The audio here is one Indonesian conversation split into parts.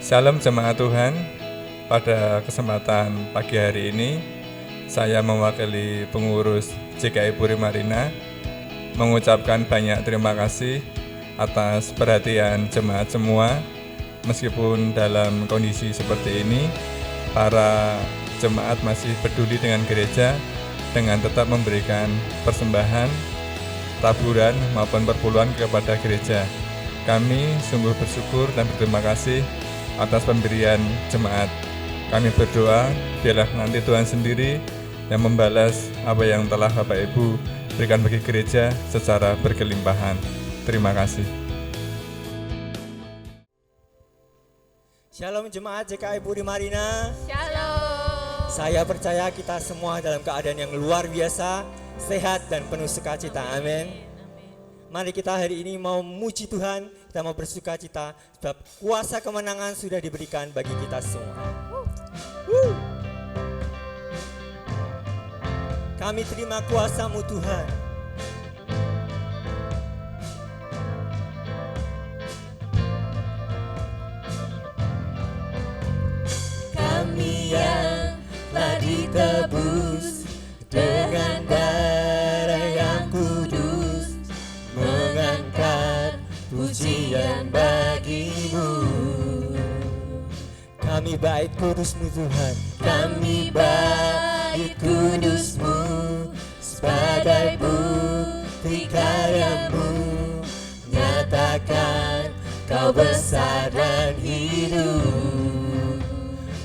Shalom jemaat Tuhan, pada kesempatan pagi hari ini saya mewakili pengurus JKI Puri Marina mengucapkan banyak terima kasih atas perhatian jemaat semua. Meskipun dalam kondisi seperti ini, para jemaat masih peduli dengan gereja dengan tetap memberikan persembahan, taburan maupun perpuluhan kepada gereja. Kami sungguh bersyukur dan berterima kasih atas pemberian jemaat. Kami berdoa biarlah nanti Tuhan sendiri yang membalas apa yang telah Bapak Ibu berikan bagi gereja secara berkelimpahan. Terima kasih. Shalom jemaat JKI Puri Marina. Shalom. Saya percaya kita semua dalam keadaan yang luar biasa, sehat dan penuh sukacita. Amin. Mari kita hari ini mau memuji Tuhan, kita mau bersukacita sebab kuasa kemenangan sudah diberikan bagi kita semua. Kami terima kuasa-Mu Tuhan. Kami yang telah ditebus dengan darah yang kudus, mengangkat pujian bagi-Mu. Kami bait kudus-Mu Tuhan. Kami bait kudus-Mu sebagai bukti karya-Mu, nyatakan Kau besar dan hidup.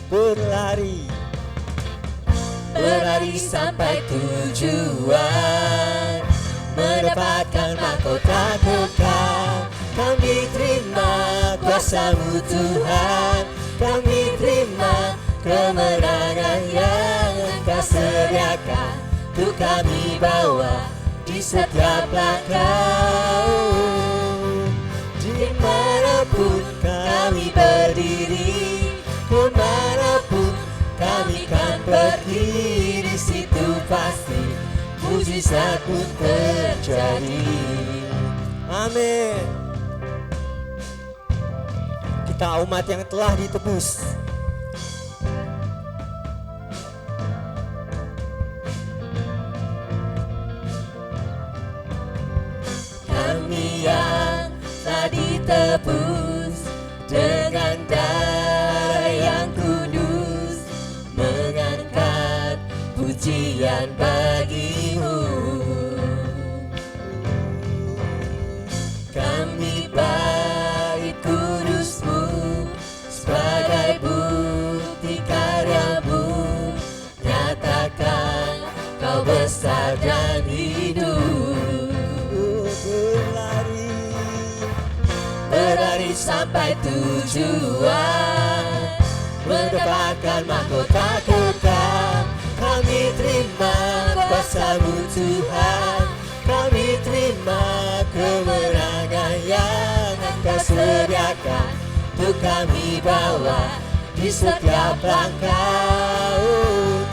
Berlari sampai tujuan, mendapatkan mahkota kekal. Kami terima kuasa-Mu Tuhan, kami terima kemenangan yang Engkau sediakan, untuk kami bawa di setiap langkah. Dimanapun kami berdiri, kemanapun kami kan pergi, di situ pasti mujizat pun terjadi. Amin. Kita umat yang telah ditebus. Kami yang telah ditebus dengan darah yang kudus, mengangkat pujian bagi-Mu. Kami bait kudus-Mu sebagai bukti karya-Mu, nyatakan Kau besar dan hidup. Berlari sampai tujuan, mendapatkan mahkota kekal. Kami terima kuasa-Mu Tuhan, kami terima kemenangan yang Engkau sediakan, untuk kami bawa di setiap langkah.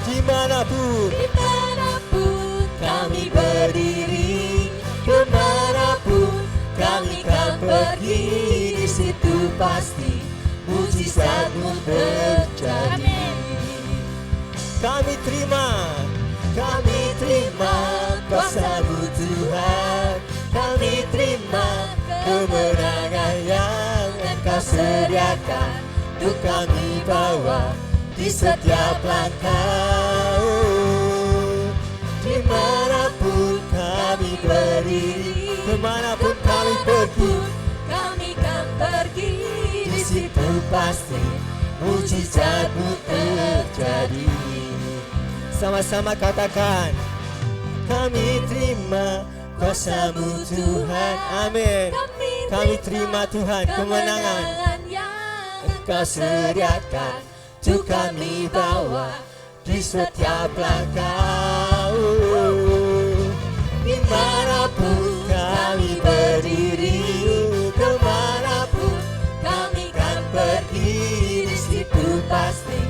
Dimanapun Kami berdiri, kemanapun kami kan pergi, di situ pasti mujizat-Mu terjadi. kami terima kuasa-Mu Tuhan, kami terima kemenangan yang Engkau sediakan, untuk kami bawa di setiap langkah. Dimanapun kami berdiri, kemanapun kami pergi, kami kan pergi, di situ pasti mujizat-Mu terjadi. sama-sama katakan, kami terima kuasa-Mu Tuhan. Amin. Kami terima Tuhan kemenangan yang Engkau sediakan, untuk kami bawa di setiap langkah. Dimanapun kami berdiri, kemanapun kami kan pergi, di situ pasti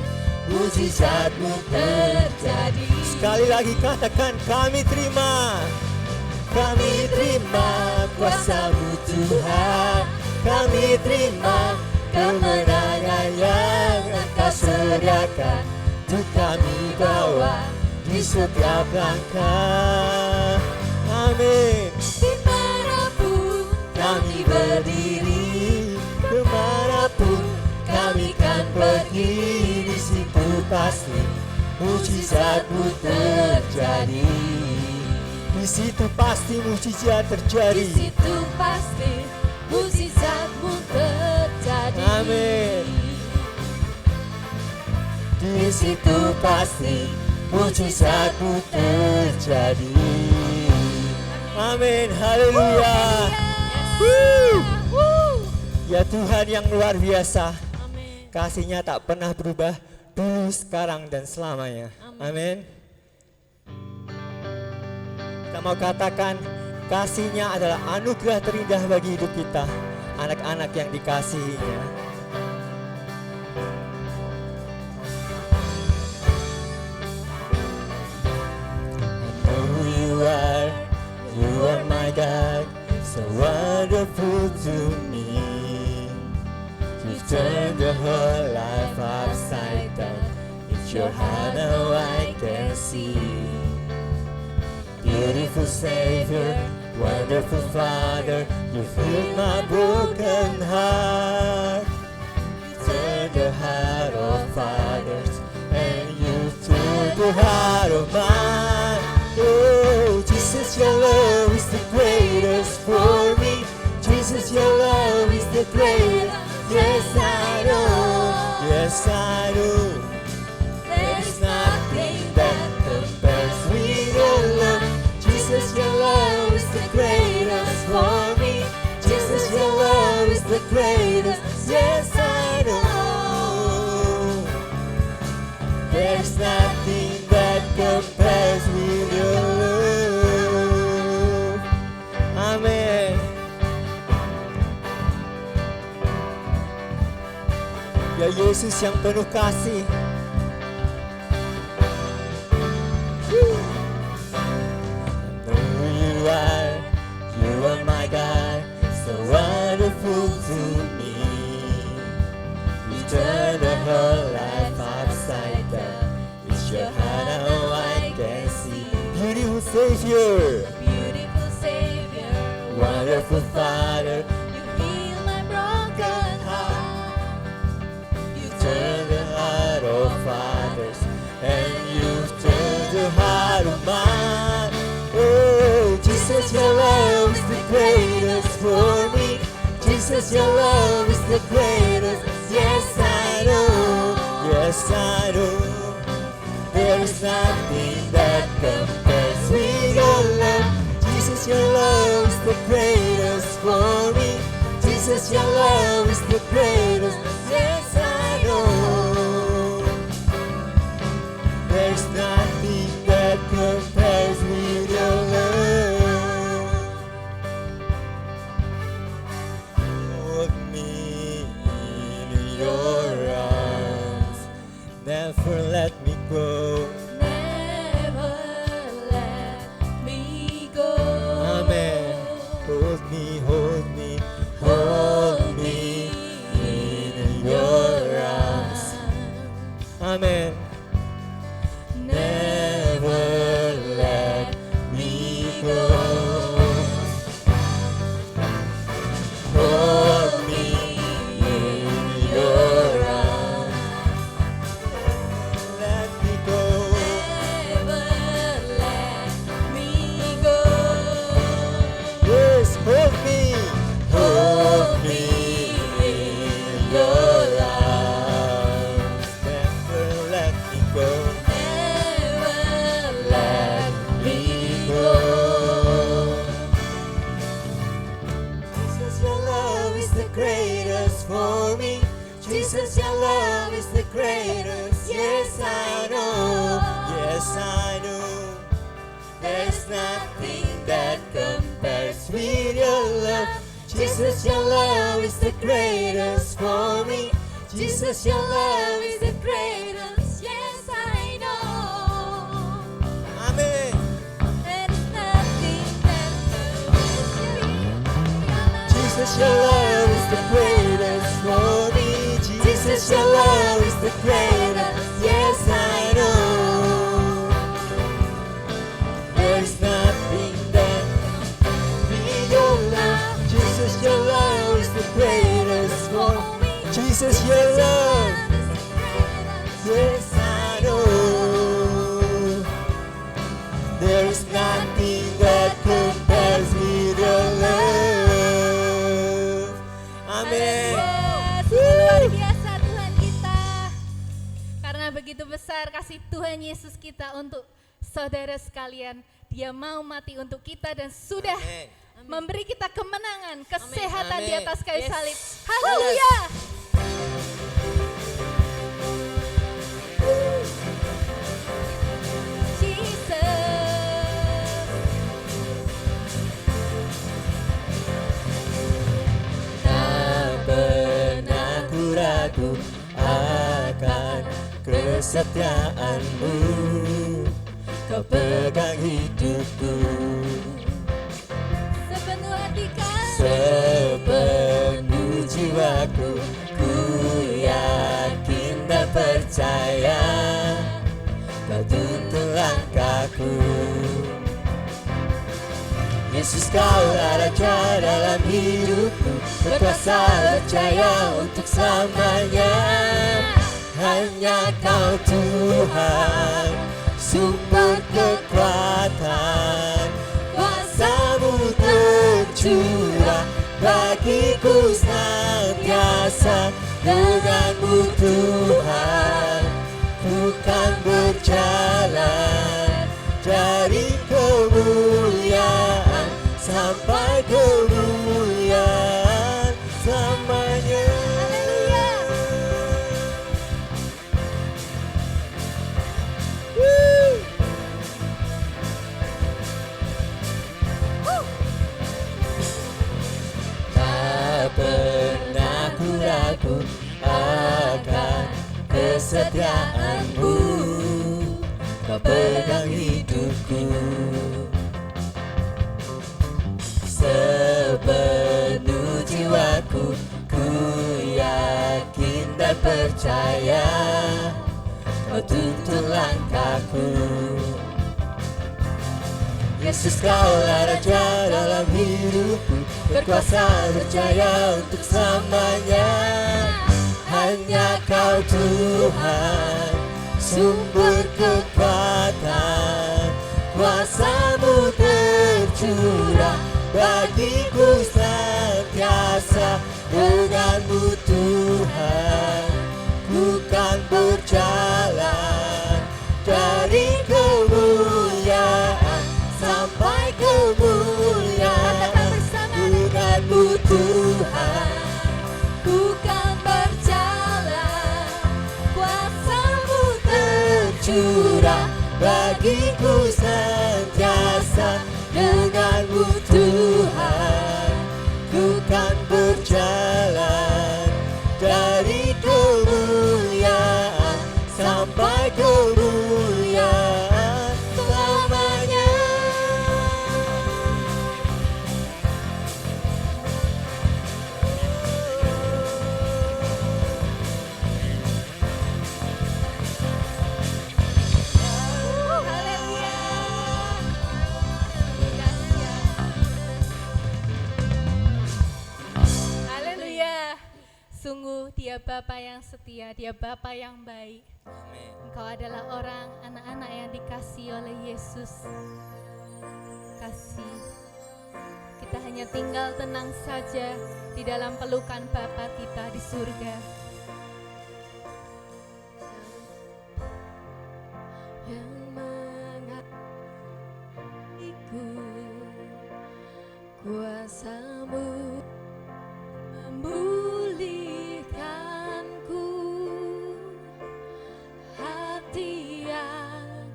mujizat-Mu terjadi. Sekali lagi katakan, kami terima kuasa-Mu Tuhan, kami terima kemenangan teriakan untuk kami bawa di setiap langkah. Amin. Dimanapun Kami berdiri, kemanapun kami kan pergi, di situ pasti mujizatmu terjadi. Di situ pasti mujizat di terjadi. situ pasti mujizatmu terjadi. Amin. Di situ pasti mujizatmu terjadi. Amin. Haleluya. Ya Tuhan yang luar biasa, Amin. kasih-Nya tak pernah berubah dulu, sekarang, dan selamanya. Amin. Kita mau katakan kasih-Nya adalah anugerah terindah bagi hidup kita, anak-anak yang dikasihi-Nya. I know who you are my God, so wonderful to me. You've turned the whole life upside down. It's your hand now I can see. Beautiful Savior, wonderful Father, you filled my broken heart. You turned the heart of fathers, and you turned the heart of mine. Oh, Jesus, your love is the greatest for me. Jesus, your love is the greatest. Yes, I know. Yes, I know. There's nothing that compares with your love. Jesus, your love is the greatest for me. Jesus, your love is the greatest. Yes, I know. There's nothing that compares with your love. Amin. Ya Yesus yang penuh kasih. You are my God, so wonderful to me. You turn the whole life upside down. It's your hand now I can see. Beautiful Savior, Beautiful Savior, wonderful Father, you heal my broken heart. you turn the heart of fathers, and you've turned the heart of mine. Oh, Jesus, your love is the greatest for me. Jesus, your love is the greatest. Yes, I know. Yes, I know. There is nothing that compares with your love. Jesus, your love is the greatest for me. Jesus, your love is the greatest. Yes, I know. There's nothing that compares with your love. Hold me in your arms, never let me go. Never let me go. Amen. Hold me, hold me, hold me in your arms. Amen. Never let me go. Hold me in your arms. Let me go. Never let me go. Yes, hold me. Hold me in your arms. Never let me go. Never Let me go. Jesus, your love is the greatest for me. Jesus, your love is the greatest. Yes, I know. Yes, I know. There's nothing that compares with your love. Jesus, your love is the greatest for me. Jesus, your love is the greatest. Yes, I know. Amen. There is nothing that compares to you. Jesus, your love is the greatest for me. Jesus, your love is the greatest. the greatest for Jesus, your love. Yes, I know there is nothing that compares with your love. Amin. Luar biasa Tuhan kita. Karena begitu besar kasih Tuhan Yesus kita untuk saudara sekalian. Dia mau mati untuk kita dan sudah memberi kita kemenangan, kesehatan di atas kayu salib. Haleluya. Ragu akan kesetiaanmu, kau pegang hidupku. Sepenuh hatikan, sepenuh jiwaku, ku yakin dan percaya, kau tuntun langkahku. Yesus, kaulah Raja dalam hidupku, berkuasa percaya untuk selamanya. Hanya Kau Tuhan, sumber kekuatan, kuasa-Mu tercurah bagiku senantiasa. Denganmu Tuhan, ku kan berjalan dari kemuliaan sampai kemuliaan selamanya. Tak pernah ku ragu akan kesetiaanmu, kau pegang hidupku. Sepenuh jiwaku, ku yakin dan percaya, kau tuntun langkahku. Yesus, kaulah Raja dalam hidupku, berkuasa percaya untuk selamanya. Hanya Kau Tuhan, sumber kekuatan, kuasa-Mu tercurah bagiku senantiasa. Denganmu Tuhan, ku kan berjalan dari kemuliaan sampai kemuliaan. Denganmu Tuhan, ku kan berjalan, kuasa-Mu tercurah bagiku senantiasa. Denganmu Tuhan, ku kan berjalan dari kemuliaan sampai kemuliaan selamanya. Haleluya. Sungguh Dia Bapa yang setia, Dia Bapa yang baik. Engkau adalah orang, anak-anak yang dikasihi oleh Yesus. Kasih. Kita hanya tinggal tenang saja di dalam pelukan Bapa kita di surga. Yang mengasihiku, kuasa-Mu memulihkanku, hati yang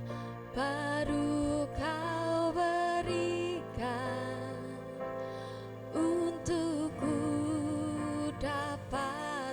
baru Kau berikan, untukku dapat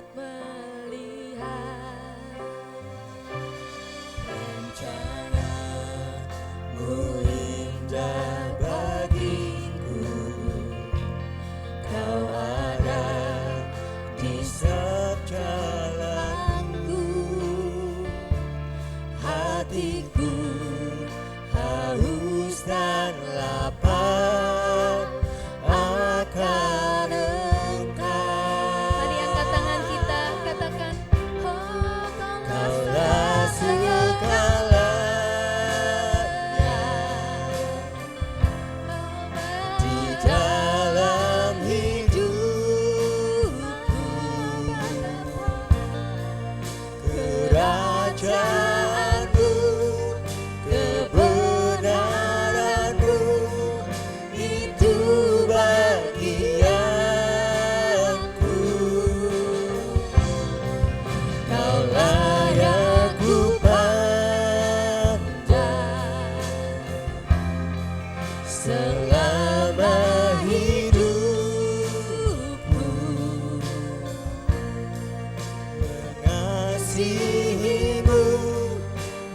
mengasihimu,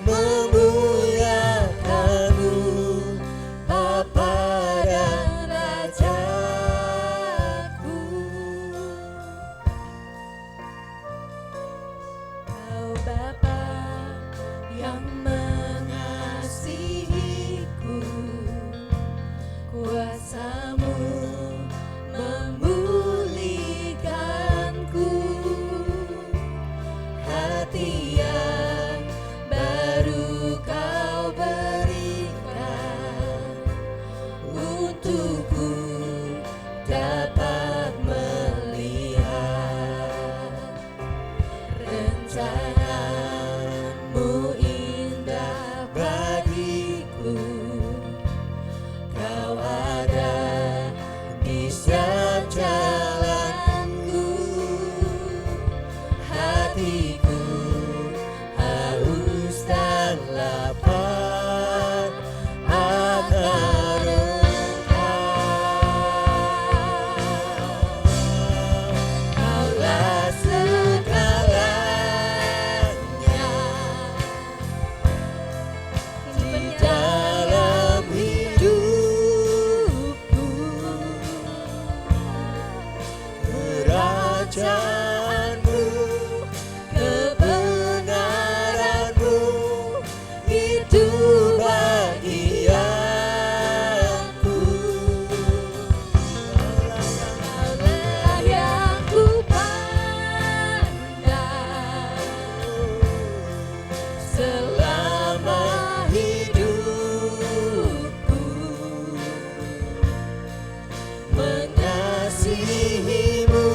memuliakanmu, Bapa dan Rajaku. Kau Bapa yang mengasihiku, kuasa-Mu memulihkanku, hati yang baru Kau berikan, untukku dapat melihat rencana-Mu indah bagiku. Kau ada di setiap jalanku, hatiku haus dan lapar akan Engkau. Kaulah segalanya di dalam hidupku, kerajaan-Mu, kebenaran-Mu, itu bagianku. Kaulah yang ku pandang selama hidupku, mengasihimu,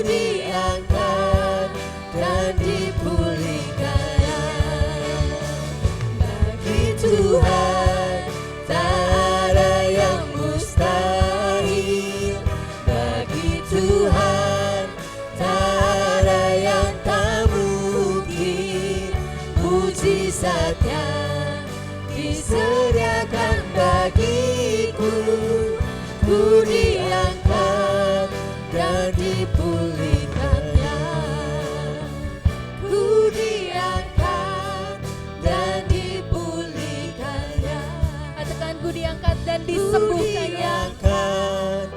diangkat dan dipulihkannya. Bagi Tuhan tak ada yang mustahil, bagi Tuhan tak ada yang tak mungkin. Mujizatnya disediakan bagiku, ku diangkat dan dipulihkannya. Ku diangkat dan dipulihkannya. Katakan ku diangkat dan Ku disembuhkannya. diangkat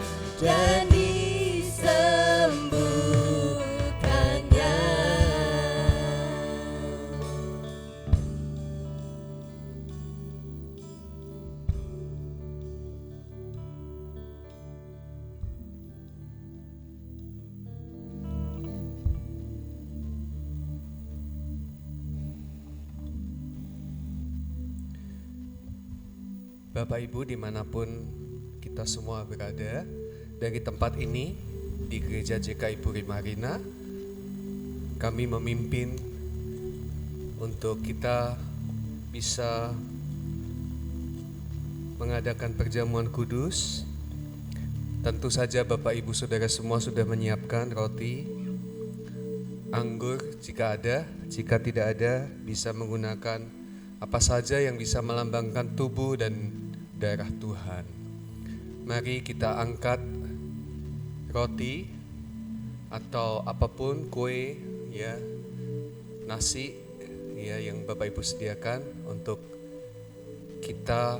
dan disembuhkannya. Bapak Ibu dimanapun kita semua berada, dari tempat ini di Gereja GKI Puri Marina, kami memimpin untuk kita bisa mengadakan perjamuan kudus. Tentu saja Bapak Ibu Saudara semua sudah menyiapkan roti, anggur jika ada, jika tidak ada bisa menggunakan apa saja yang bisa melambangkan tubuh dan darah Tuhan. Mari kita angkat roti atau apapun, kue, ya, nasi, ya, yang Bapak Ibu sediakan untuk kita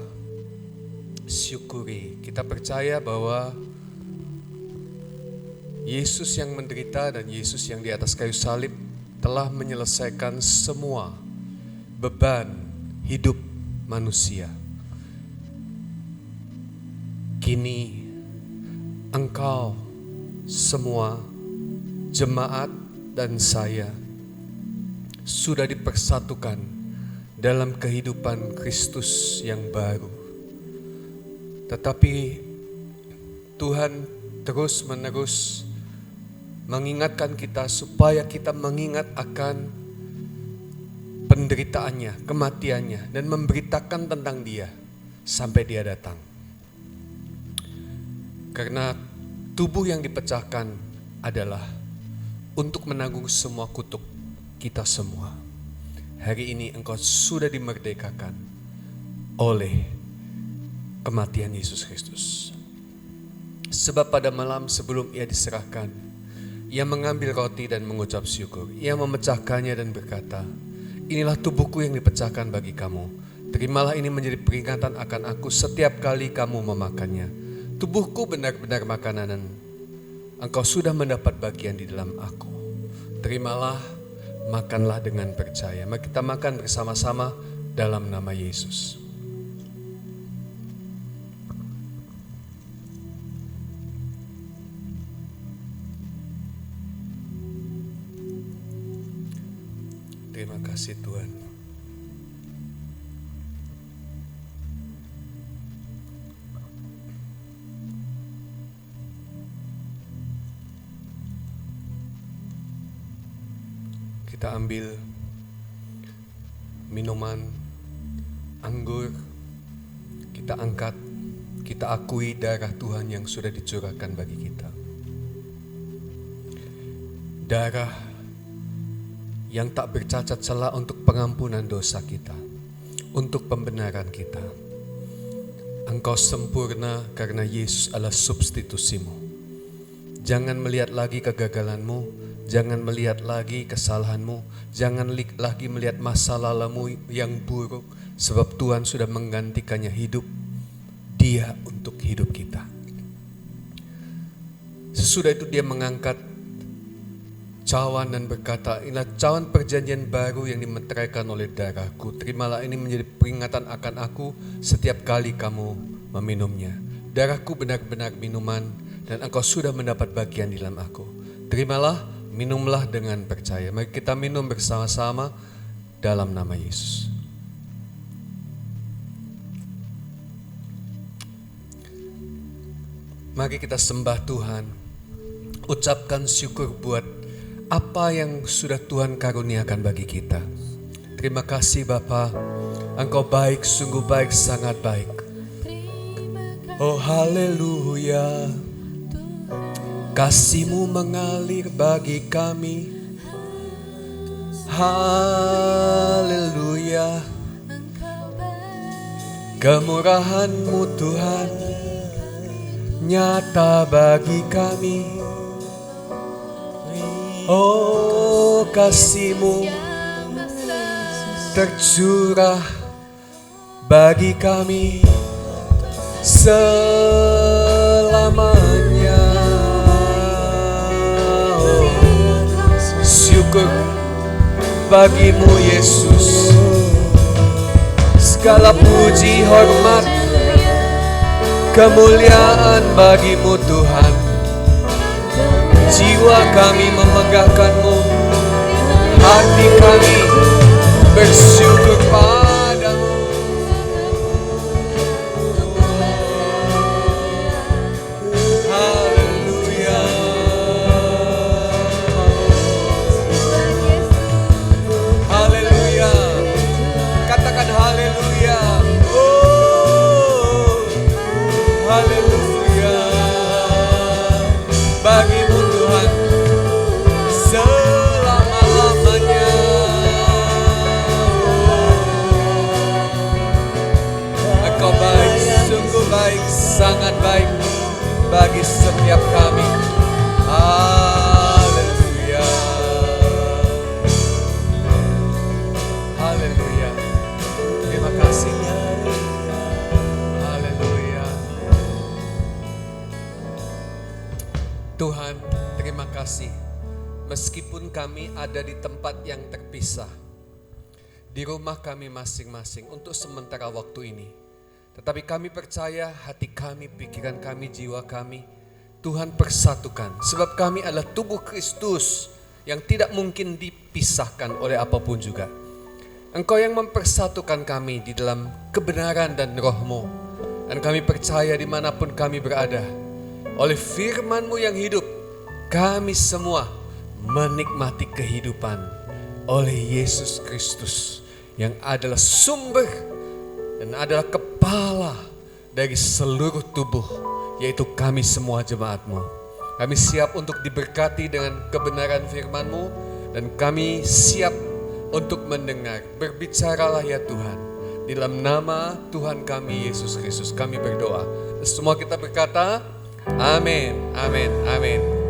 syukuri. Kita percaya bahwa Yesus yang menderita dan Yesus yang di atas kayu salib telah menyelesaikan semua beban hidup manusia. Kini engkau semua jemaat dan saya sudah dipersatukan dalam kehidupan Kristus yang baru. Tetapi Tuhan terus-menerus mengingatkan kita supaya kita mengingat akan penderitaannya, kematiannya, dan memberitakan tentang Dia sampai Dia datang. Karena tubuh yang dipecahkan adalah untuk menanggung semua kutuk kita semua. Hari ini engkau sudah dimerdekakan oleh kematian Yesus Kristus. Sebab pada malam sebelum Ia diserahkan, Ia mengambil roti dan mengucap syukur. Ia memecahkannya dan berkata, "Inilah tubuhku yang dipecahkan bagi kamu. Terimalah ini menjadi peringatan akan aku setiap kali kamu memakannya. Tubuhku benar-benar makanan dan engkau sudah mendapat bagian di dalam aku. Terimalah, makanlah dengan percaya." Mari kita makan bersama-sama dalam nama Yesus. Terima kasih Tuhan. Kita ambil minuman anggur, kita angkat, kita akui darah Tuhan yang sudah dicurahkan bagi kita. Darah yang tak bercacat celah untuk pengampunan dosa kita, untuk pembenaran kita. Engkau sempurna karena Yesus adalah substitusimu. Jangan melihat lagi kegagalanmu, jangan melihat lagi kesalahanmu, jangan lagi melihat masa lalumu yang buruk, sebab Tuhan sudah menggantikannya hidup, Dia untuk hidup kita. Sesudah itu Dia mengangkat cawan dan berkata, "Inilah cawan perjanjian baru yang dimeteraikan oleh darahku. Terimalah ini menjadi peringatan akan aku setiap kali kamu meminumnya. Darahku benar-benar minuman dan engkau sudah mendapat bagian di dalam aku. Terimalah, minumlah dengan percaya." Mari kita minum bersama-sama dalam nama Yesus. Mari kita sembah Tuhan. ucapkan syukur buat apa yang sudah Tuhan karuniakan bagi kita. Terima kasih Bapa, Engkau baik, sungguh baik, sangat baik. Oh haleluya, kasih-Mu mengalir bagi kami. Haleluya, kemurahan-Mu Tuhan nyata bagi kami. Oh kasih-Mu tercurah bagi kami selamanya. Oh, syukur bagi-Mu Yesus. Segala puji, hormat, kemuliaan bagi-Mu Tuhan. Jiwa kami memegahkan-Mu, hati kami bersyukur padamu. Haleluya, haleluya, katakan haleluya. Oh, haleluya, bagi-Mu Tuhan selama-lamanya. Engkau baik, sungguh baik, sangat baik bagi setiap kami. Haleluya, haleluya. Terima kasih. Haleluya. Tuhan, terima kasih. Meskipun kami ada di tempat yang terpisah, di rumah kami masing-masing untuk sementara waktu ini, tetapi kami percaya hati kami, pikiran kami, jiwa kami, Tuhan persatukan. Sebab kami adalah tubuh Kristus yang tidak mungkin dipisahkan oleh apapun juga. Engkau yang mempersatukan kami di dalam kebenaran dan Roh-Mu. Dan kami percaya dimanapun kami berada, oleh firman-Mu yang hidup, kami semua menikmati kehidupan oleh Yesus Kristus yang adalah sumber dan adalah kepala dari seluruh tubuh, yaitu kami semua jemaat-Mu. Kami siap untuk diberkati dengan kebenaran firman-Mu dan kami siap untuk mendengar. Berbicaralah ya Tuhan, di dalam nama Tuhan kami Yesus Kristus kami berdoa. Semua kita berkata amin, amin, amin.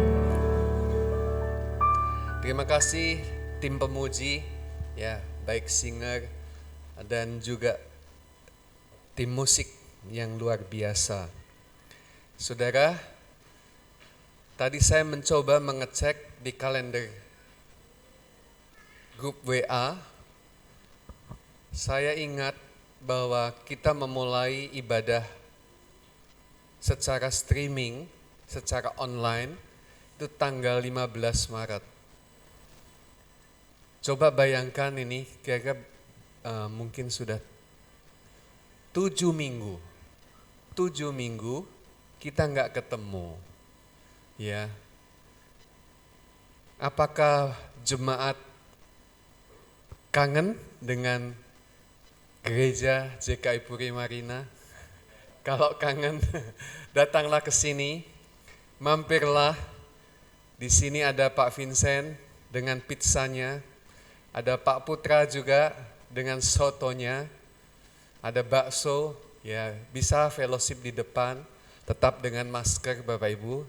Terima kasih tim pemuji, ya, baik singer dan juga tim musik yang luar biasa. Saudara, tadi saya mencoba mengecek di kalender grup WA. Saya ingat bahwa kita memulai ibadah secara streaming, secara online, itu tanggal 15 Maret. Coba bayangkan ini, kira-kira mungkin sudah 7 minggu. 7 minggu kita nggak ketemu. Ya. Apakah jemaat kangen dengan gereja JKI Puri Marina? Kalau kangen, datanglah ke sini, mampirlah. Di sini ada Pak Vincent dengan pizzanya. Ada Pak Putra juga dengan sotonya, ada bakso, ya bisa fellowship di depan, tetap dengan masker Bapak Ibu,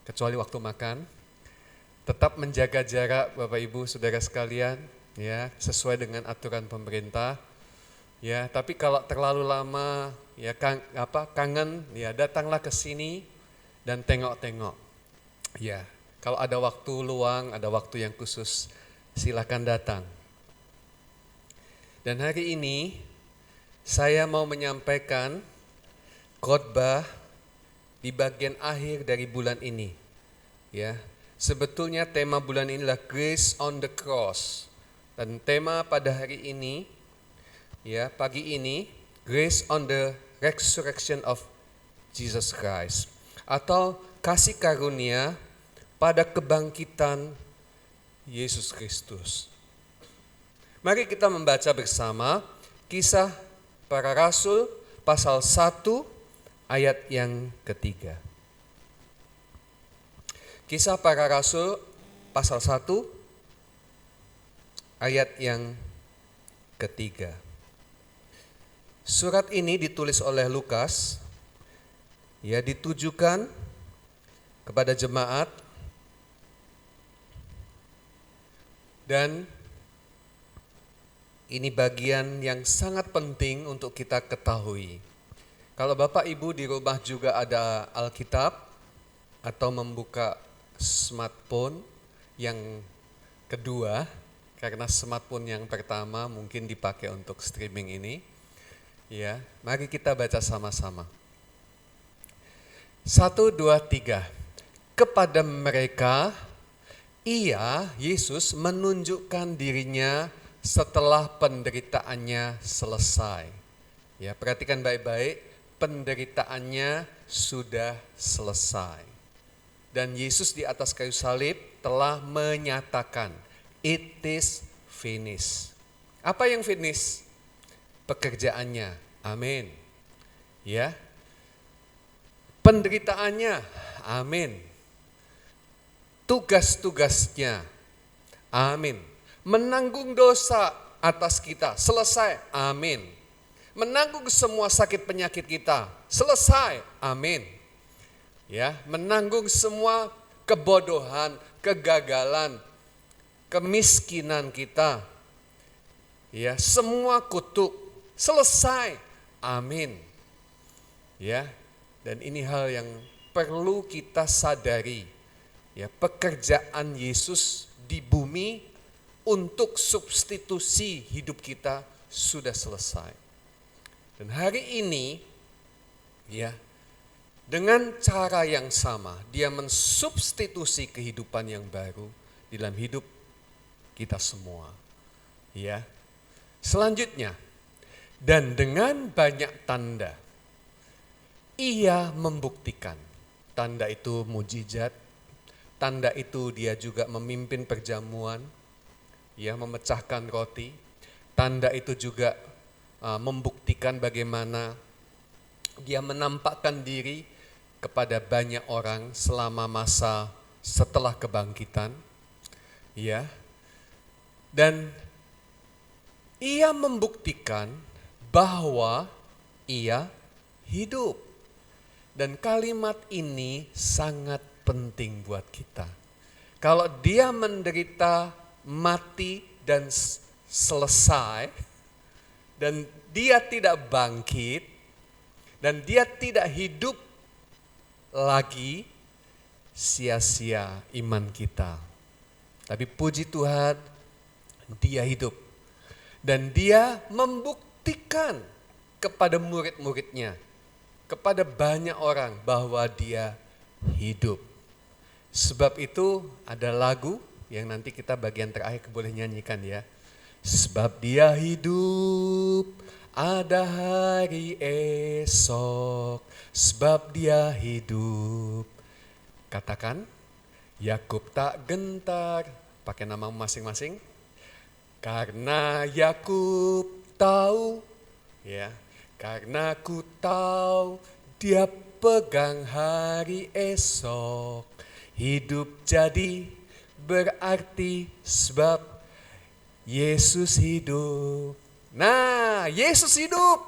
kecuali waktu makan. Tetap menjaga jarak Bapak Ibu, saudara sekalian, ya sesuai dengan aturan pemerintah. Ya, tapi kalau terlalu lama, ya kangen, ya datanglah ke sini dan tengok-tengok. Ya, kalau ada waktu luang, ada waktu yang khusus, silakan datang. Dan hari ini saya mau menyampaikan khotbah di bagian akhir dari bulan ini. Ya, sebetulnya tema bulan ini adalah Grace on the Cross. Dan tema pada hari ini, ya pagi ini, Grace on the Resurrection of Jesus Christ, atau kasih karunia pada kebangkitan Yesus Kristus. Mari kita membaca bersama Kisah Para Rasul pasal 1 ayat yang ketiga. Kisah Para Rasul pasal 1 ayat yang ketiga. Surat ini ditulis oleh Lukas, ya, ditujukan kepada jemaat, dan ini bagian yang sangat penting untuk kita ketahui. Kalau Bapak Ibu di rumah juga ada Alkitab atau membuka smartphone yang kedua, karena smartphone yang pertama mungkin dipakai untuk streaming ini, ya, mari kita baca sama-sama. 1, 2, 3. Kepada mereka, Yesus menunjukkan dirinya setelah penderitaannya selesai. Ya, perhatikan baik-baik, penderitaannya sudah selesai. Dan Yesus di atas kayu salib telah menyatakan, it is finished. Apa yang finish? Pekerjaannya. Amin. Ya. Penderitaannya. Amin. Tugas-tugasnya. Amin. Menanggung dosa atas kita, selesai, amin. Menanggung semua sakit penyakit kita, selesai, amin. Ya, menanggung semua kebodohan, kegagalan, kemiskinan kita, ya, semua kutuk, selesai, amin. Ya, dan ini hal yang perlu kita sadari, ya, pekerjaan Yesus di bumi untuk substitusi hidup kita sudah selesai. Dan hari ini, ya, dengan cara yang sama, dia mensubstitusi kehidupan yang baru dalam hidup kita semua. Ya. Selanjutnya, dan dengan banyak tanda, ia membuktikan. Tanda itu mujizat, tanda itu dia juga memimpin perjamuan, ya, memecahkan roti. Tanda itu juga membuktikan bagaimana dia menampakkan diri kepada banyak orang selama masa setelah kebangkitan. Ya. Dan ia membuktikan bahwa ia hidup. Dan kalimat ini sangat penting buat kita. Kalau dia menderita, mati dan selesai, dan dia tidak bangkit, dan dia tidak hidup lagi, sia-sia iman kita. Tapi puji Tuhan, dia hidup. Dan dia membuktikan kepada murid-muridnya, kepada banyak orang bahwa dia hidup. Sebab itu ada lagu yang nanti kita bagian terakhir boleh nyanyikan, ya. Sebab dia hidup, ada hari esok. Sebab dia hidup. Katakan, Yakub tak gentar. Pakai nama masing-masing. Karena Yakub tahu, ya. Karena ku tahu dia pegang hari esok. Hidup jadi berarti sebab Yesus hidup. Nah, Yesus hidup.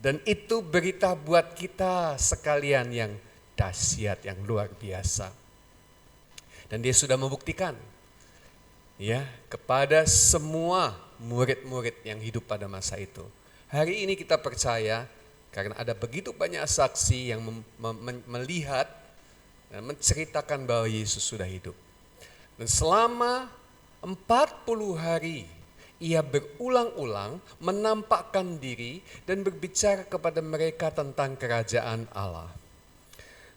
Dan itu berita buat kita sekalian yang dahsyat, yang luar biasa. Dan dia sudah membuktikan, ya, kepada semua murid-murid yang hidup pada masa itu. Hari ini kita percaya karena ada begitu banyak saksi yang melihat dan menceritakan bahwa Yesus sudah hidup. Dan selama 40 hari ia berulang-ulang menampakkan diri dan berbicara kepada mereka tentang kerajaan Allah.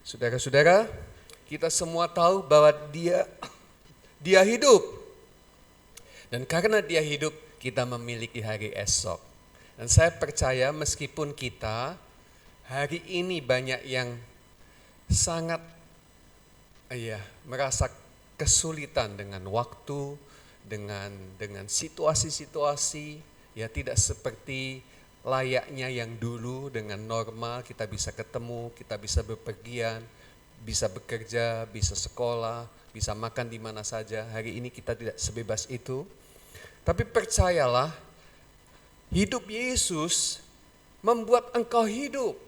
Saudara-saudara, kita semua tahu bahwa dia hidup. Dan karena dia hidup, kita memiliki hari esok. Dan saya percaya meskipun kita hari ini banyak yang sangat merasa kesulitan dengan waktu, dengan situasi-situasi, ya tidak seperti layaknya yang dulu dengan normal kita bisa ketemu, kita bisa bepergian, bisa bekerja, bisa sekolah, bisa makan di mana saja. Hari ini kita tidak sebebas itu. Tapi percayalah, hidup Yesus membuat engkau hidup.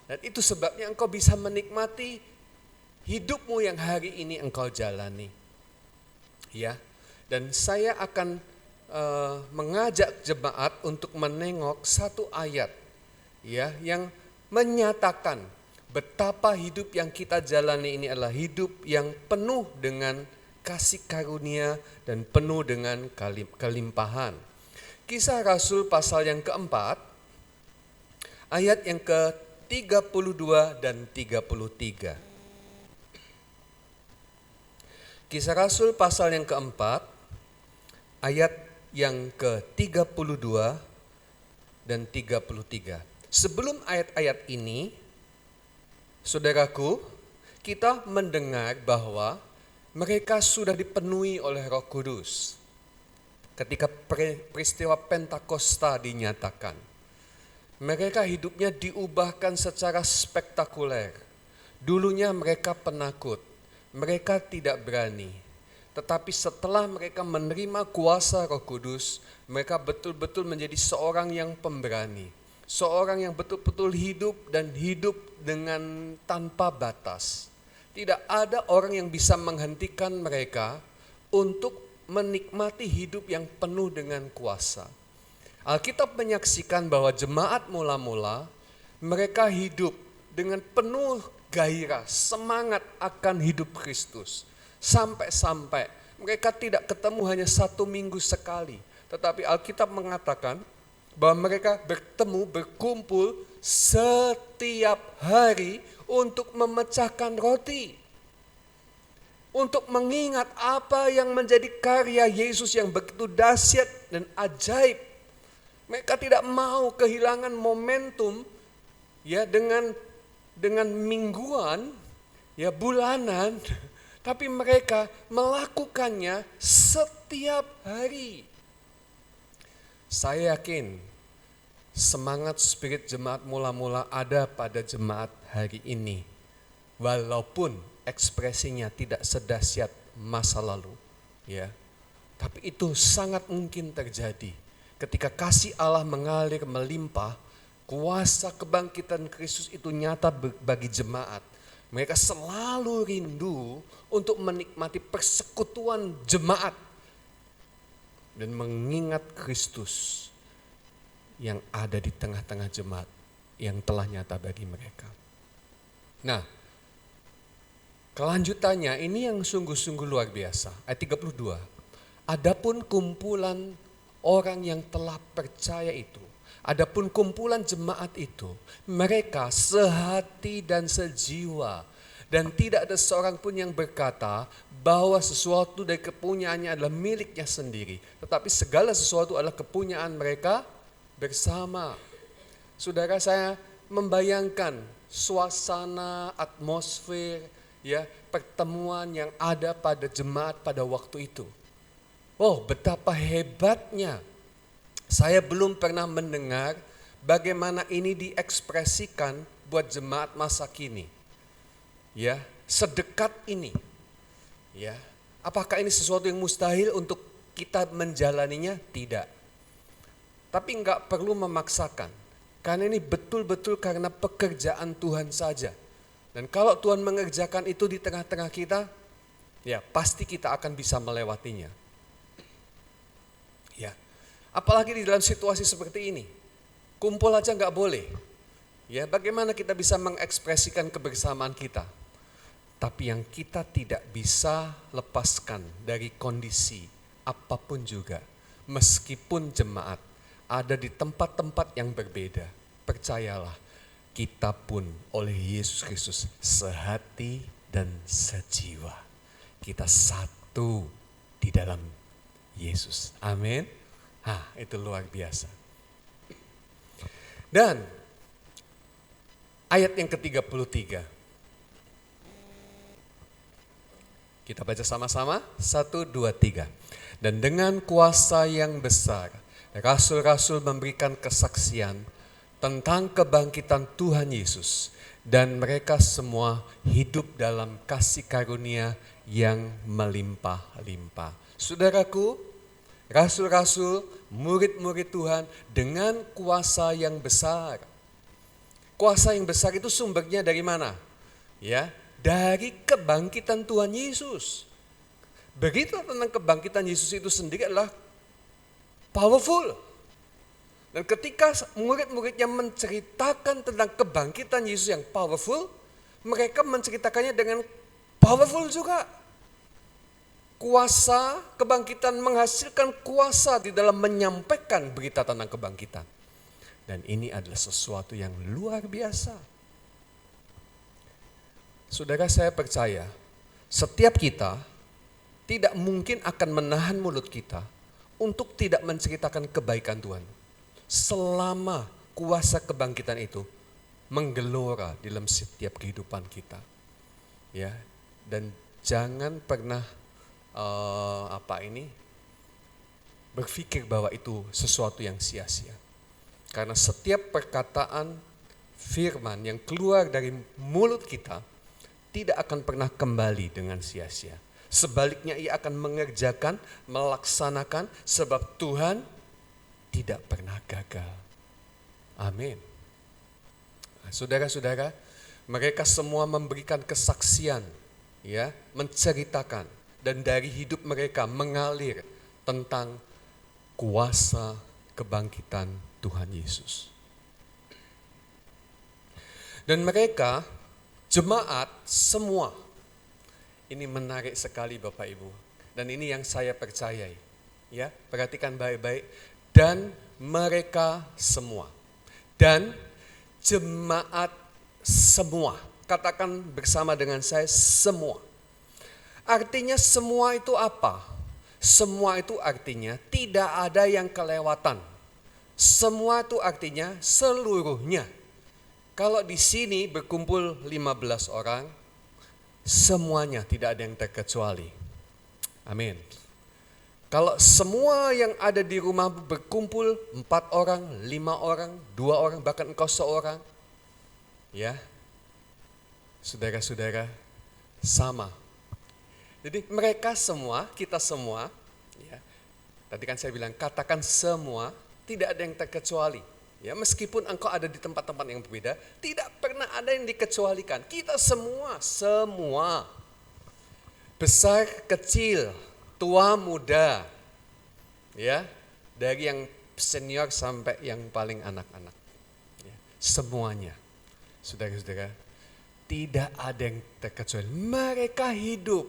Dan itu sebabnya engkau bisa menikmati hidupmu yang hari ini engkau jalani. Ya. Dan saya akan mengajak jemaat untuk menengok satu ayat ya yang menyatakan betapa hidup yang kita jalani ini adalah hidup yang penuh dengan kasih karunia dan penuh dengan kelimpahan. Kisah Rasul pasal yang keempat, ayat yang ke-32 dan 33. Kisah Rasul pasal yang keempat, ayat yang ke-32 dan 33. Sebelum ayat-ayat ini, saudaraku, kita mendengar bahwa mereka sudah dipenuhi oleh Roh Kudus. Ketika peristiwa Pentakosta dinyatakan, mereka hidupnya diubahkan secara spektakuler. Dulunya mereka penakut, mereka tidak berani. Tetapi setelah mereka menerima kuasa Roh Kudus, mereka betul-betul menjadi seorang yang pemberani. Seorang yang betul-betul hidup dan hidup dengan tanpa batas. Tidak ada orang yang bisa menghentikan mereka untuk menikmati hidup yang penuh dengan kuasa. Alkitab menyaksikan bahwa jemaat mula-mula mereka hidup dengan penuh gairah, semangat akan hidup Kristus. Sampai-sampai mereka tidak ketemu hanya 1 minggu sekali. Tetapi Alkitab mengatakan bahwa mereka berkumpul setiap hari untuk memecahkan roti. Untuk mengingat apa yang menjadi karya Yesus yang begitu dahsyat dan ajaib. Mereka tidak mau kehilangan momentum ya dengan mingguan, ya bulanan. Tapi mereka melakukannya setiap hari. Saya yakin semangat spirit jemaat mula-mula ada pada jemaat hari ini. Walaupun ekspresinya tidak sedahsyat masa lalu. Ya, tapi itu sangat mungkin terjadi. Ketika kasih Allah mengalir melimpah, kuasa kebangkitan Kristus itu nyata bagi jemaat. Mereka selalu rindu untuk menikmati persekutuan jemaat dan mengingat Kristus yang ada di tengah-tengah jemaat yang telah nyata bagi mereka. Nah, kelanjutannya ini yang sungguh-sungguh luar biasa. Ayat 32. Adapun kumpulan orang yang telah percaya itu, adapun kumpulan jemaat itu, mereka sehati dan sejiwa. Dan tidak ada seorang pun yang berkata bahwa sesuatu dari kepunyaannya adalah miliknya sendiri. Tetapi segala sesuatu adalah kepunyaan mereka bersama. Saudara, saya membayangkan suasana, atmosfer, ya, pertemuan yang ada pada jemaat pada waktu itu. Oh, betapa hebatnya. Saya belum pernah mendengar bagaimana ini diekspresikan buat jemaat masa kini. Ya, sedekat ini. Ya, apakah ini sesuatu yang mustahil untuk kita menjalaninya? Tidak. Tapi enggak perlu memaksakan. Karena ini betul-betul karena pekerjaan Tuhan saja. Dan kalau Tuhan mengerjakan itu di tengah-tengah kita, ya pasti kita akan bisa melewatinya. Ya, apalagi di dalam situasi seperti ini. Kumpul aja enggak boleh. Ya, bagaimana kita bisa mengekspresikan kebersamaan kita? Tapi yang kita tidak bisa lepaskan dari kondisi apapun juga, meskipun jemaat ada di tempat-tempat yang berbeda, percayalah, kita pun oleh Yesus Kristus sehati dan sejiwa. Kita satu di dalam Yesus. Amin. Itu luar biasa. Dan ayat yang ke-33. Kita baca sama-sama, 1, 2, 3. Dan dengan kuasa yang besar, rasul-rasul memberikan kesaksian tentang kebangkitan Tuhan Yesus. Dan mereka semua hidup dalam kasih karunia yang melimpah-limpah. Saudaraku, rasul-rasul, murid-murid Tuhan dengan kuasa yang besar. Kuasa yang besar itu sumbernya dari mana? Ya, dari kebangkitan Tuhan Yesus. Berita tentang kebangkitan Yesus itu sendiri adalah powerful. Dan ketika murid-muridnya menceritakan tentang kebangkitan Yesus yang powerful, mereka menceritakannya dengan powerful juga. Kuasa kebangkitan menghasilkan kuasa di dalam menyampaikan berita tentang kebangkitan. Dan ini adalah sesuatu yang luar biasa. Saudara, saya percaya setiap kita tidak mungkin akan menahan mulut kita untuk tidak menceritakan kebaikan Tuhan. Selama kuasa kebangkitan itu menggelora dalam setiap kehidupan kita. Ya, dan jangan pernah berpikir bahwa itu sesuatu yang sia-sia. Karena setiap perkataan firman yang keluar dari mulut kita tidak akan pernah kembali dengan sia-sia. Sebaliknya ia akan mengerjakan, melaksanakan sebab Tuhan tidak pernah gagal. Amin. Saudara-saudara, mereka semua memberikan kesaksian, ya, menceritakan, dan dari hidup mereka mengalir tentang kuasa kebangkitan Tuhan Yesus. Dan mereka, jemaat semua, ini menarik sekali Bapak Ibu, dan ini yang saya percayai, ya, perhatikan baik-baik. Dan mereka semua, dan jemaat semua, katakan bersama dengan saya, semua. Artinya semua itu apa? Semua itu artinya tidak ada yang kelewatan. Semua itu artinya seluruhnya. Kalau di sini berkumpul 15 orang, semuanya tidak ada yang terkecuali. Amin. Kalau semua yang ada di rumah berkumpul 4 orang, 5 orang, 2 orang, bahkan engkau seorang, ya, saudara-saudara, sama. Jadi mereka semua, kita semua, ya, tadi kan saya bilang katakan semua, tidak ada yang terkecuali. Ya, meskipun engkau ada di tempat-tempat yang berbeda, tidak pernah ada yang dikecualikan. Kita semua, besar, kecil, tua, muda, ya, dari yang senior sampai yang paling anak-anak, ya, semuanya, saudara-saudara, tidak ada yang terkecuali. Mereka hidup,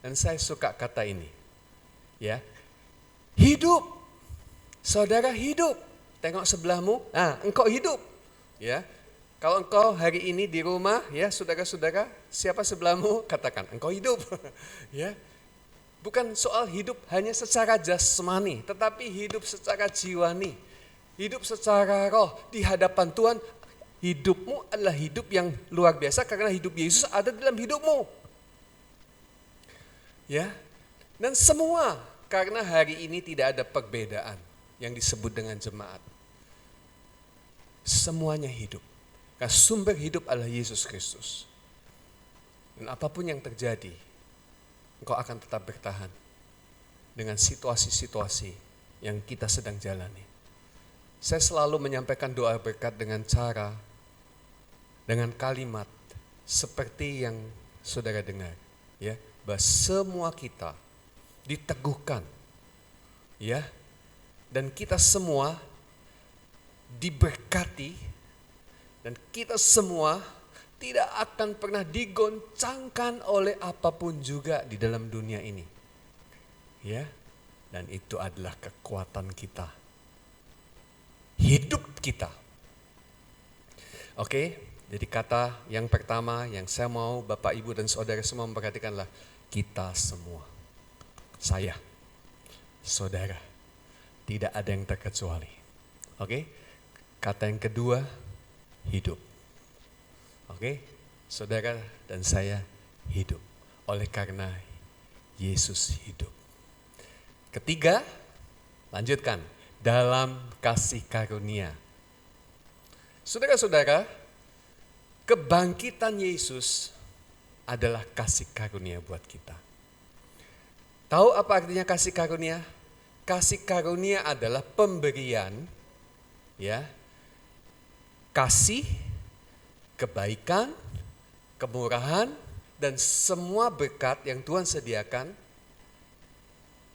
dan saya suka kata ini, ya, hidup, saudara hidup. Tengok sebelahmu, engkau hidup, ya. Kalau engkau hari ini di rumah, ya, saudara-saudara, siapa sebelahmu, katakan engkau hidup, ya. Bukan soal hidup hanya secara jasmani, tetapi hidup secara jiwani, hidup secara roh di hadapan Tuhan. Hidupmu adalah hidup yang luar biasa karena hidup Yesus ada dalam hidupmu. Ya, dan semua karena hari ini tidak ada perbedaan yang disebut dengan jemaat. Semuanya hidup. Karena sumber hidup adalah Yesus Kristus. Dan apapun yang terjadi, engkau akan tetap bertahan dengan situasi-situasi yang kita sedang jalani. Saya selalu menyampaikan doa berkat dengan cara, dengan kalimat seperti yang saudara dengar, ya, bahwa semua kita diteguhkan, ya, dan kita semua diberkati, dan kita semua tidak akan pernah digoncangkan oleh apapun juga di dalam dunia ini. Ya, dan itu adalah kekuatan kita. Hidup kita. Oke, jadi kata yang pertama yang saya mau Bapak Ibu dan saudara semua memperhatikanlah kita semua. Saya, saudara, tidak ada yang terkecuali. Oke, kata yang kedua, hidup. Oke, saudara dan saya hidup oleh karena Yesus hidup. Ketiga, lanjutkan, dalam kasih karunia. Saudara-saudara, kebangkitan Yesus adalah kasih karunia buat kita. Tahu apa artinya kasih karunia? Kasih karunia adalah pemberian, ya, kasih, kebaikan, kemurahan, dan semua berkat yang Tuhan sediakan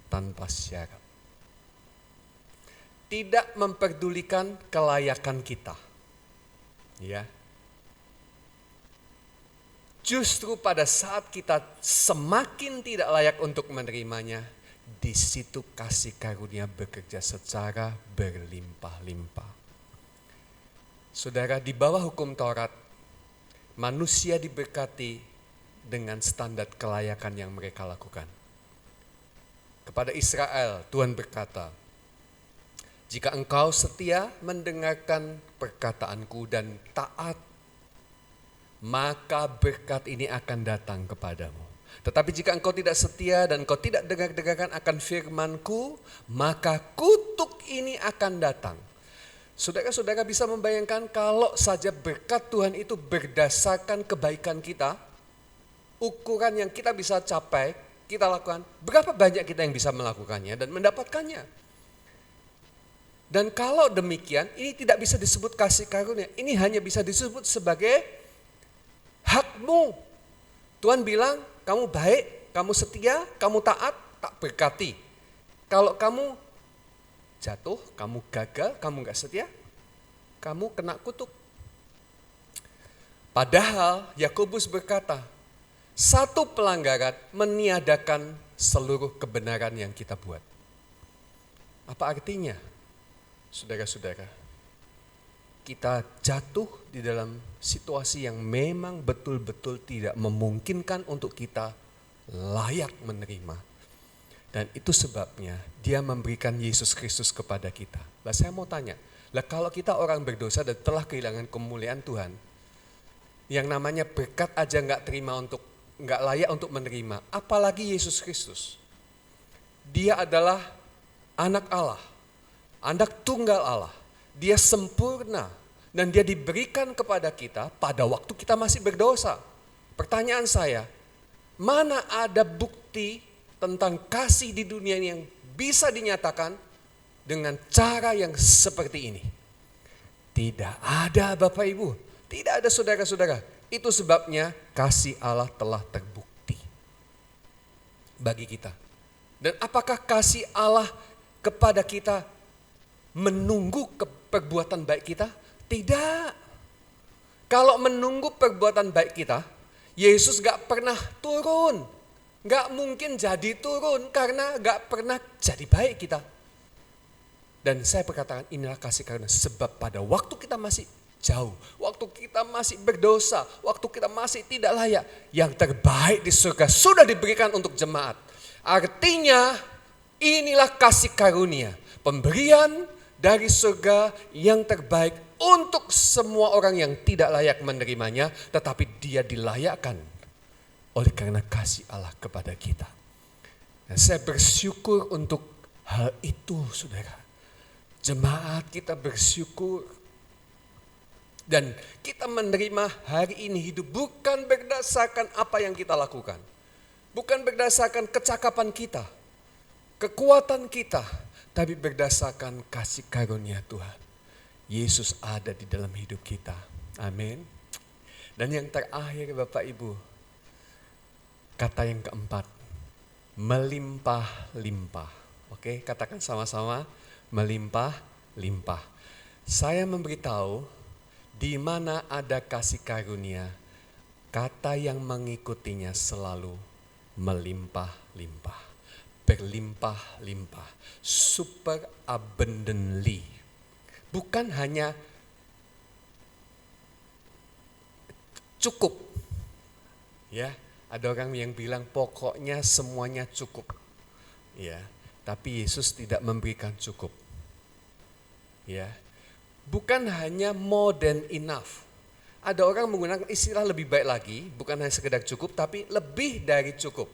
tanpa syarat. Tidak memperdulikan kelayakan kita. Ya. Justru pada saat kita semakin tidak layak untuk menerimanya, di situ kasih karunia bekerja secara berlimpah-limpah. Saudara, di bawah hukum Taurat, manusia diberkati dengan standar kelayakan yang mereka lakukan. Kepada Israel, Tuhan berkata, jika engkau setia mendengarkan perkataanku dan taat, maka berkat ini akan datang kepadamu. Tetapi jika engkau tidak setia dan engkau tidak dengar-dengarkan akan firmanku, maka kutuk ini akan datang. Saudara-saudara bisa membayangkan kalau saja berkat Tuhan itu berdasarkan kebaikan kita, ukuran yang kita bisa capai, kita lakukan, berapa banyak kita yang bisa melakukannya dan mendapatkannya. Dan kalau demikian, ini tidak bisa disebut kasih karunia. Ini hanya bisa disebut sebagai hakmu. Tuhan bilang, kamu baik, kamu setia, kamu taat, tak berkati. Kalau kamu jatuh, kamu gagal, kamu gak setia, kamu kena kutuk. Padahal Yakobus berkata, satu pelanggaran meniadakan seluruh kebenaran yang kita buat. Apa artinya? Saudara-saudara, kita jatuh di dalam situasi yang memang betul-betul tidak memungkinkan untuk kita layak menerima. Dan itu sebabnya dia memberikan Yesus Kristus kepada kita. Lah saya mau tanya, lah kalau kita orang berdosa dan telah kehilangan kemuliaan Tuhan, yang namanya berkat aja nggak layak untuk menerima, apalagi Yesus Kristus. Dia adalah anak Allah. Anak tunggal Allah, dia sempurna dan dia diberikan kepada kita pada waktu kita masih berdosa. Pertanyaan saya, mana ada bukti tentang kasih di dunia ini yang bisa dinyatakan dengan cara yang seperti ini? Tidak ada Bapak Ibu, tidak ada saudara-saudara. Itu sebabnya kasih Allah telah terbukti bagi kita. Dan apakah kasih Allah kepada kita menunggu perbuatan baik kita? Tidak. Kalau menunggu perbuatan baik kita, Yesus gak pernah turun. Gak mungkin jadi turun karena gak pernah jadi baik kita. Dan saya berkatakan inilah kasih karunia. Sebab pada waktu kita masih jauh, waktu kita masih berdosa, waktu kita masih tidak layak, yang terbaik di surga sudah diberikan untuk jemaat. Artinya inilah kasih karunia. Pemberian dari surga yang terbaik untuk semua orang yang tidak layak menerimanya, tetapi dia dilayakkan oleh karena kasih Allah kepada kita. Dan saya bersyukur untuk hal itu, saudara. Jemaat kita bersyukur. Dan kita menerima hari ini hidup bukan berdasarkan apa yang kita lakukan. Bukan berdasarkan kecakapan kita, kekuatan kita, tapi berdasarkan kasih karunia Tuhan. Yesus ada di dalam hidup kita. Amin. Dan yang terakhir Bapak Ibu, kata yang keempat, melimpah-limpah. Oke, katakan sama-sama, melimpah-limpah. Saya memberitahu, di mana ada kasih karunia, kata yang mengikutinya selalu melimpah-limpah. Berlimpah-limpah, super abundantly. Bukan hanya cukup. Ya, ada orang yang bilang pokoknya semuanya cukup. Ya, tapi Yesus tidak memberikan cukup. Ya. Bukan hanya more than enough. Ada orang menggunakan istilah lebih baik lagi, bukan hanya sekedar cukup tapi lebih dari cukup.